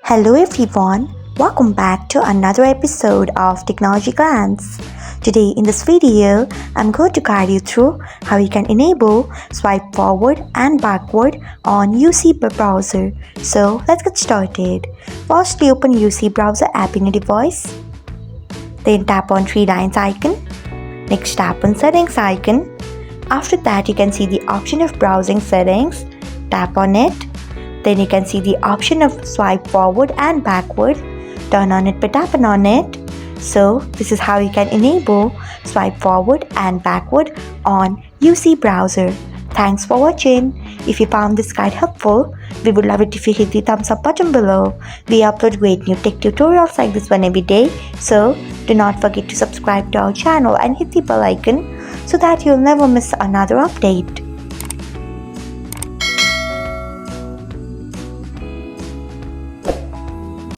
Hello everyone, welcome back to another episode of Technologyglance. Today in this video, I'm going to guide you through how you can enable swipe forward and backward on UC browser. So let's get started. Firstly, open UC browser app in your device. Then tap on three lines icon. Next tap on settings icon. After that, you can see the option of browsing settings. Tap on it. Then you can see the option of swipe forward and backward. Turn on it by tapping on it. So this is how you can enable swipe forward and backward on UC browser. Thanks for watching. If you found this guide helpful, we would love it if you hit the thumbs up button below. We upload great new tech tutorials like this one every day. So do not forget to subscribe to our channel and hit the bell icon so that you'll never miss another update.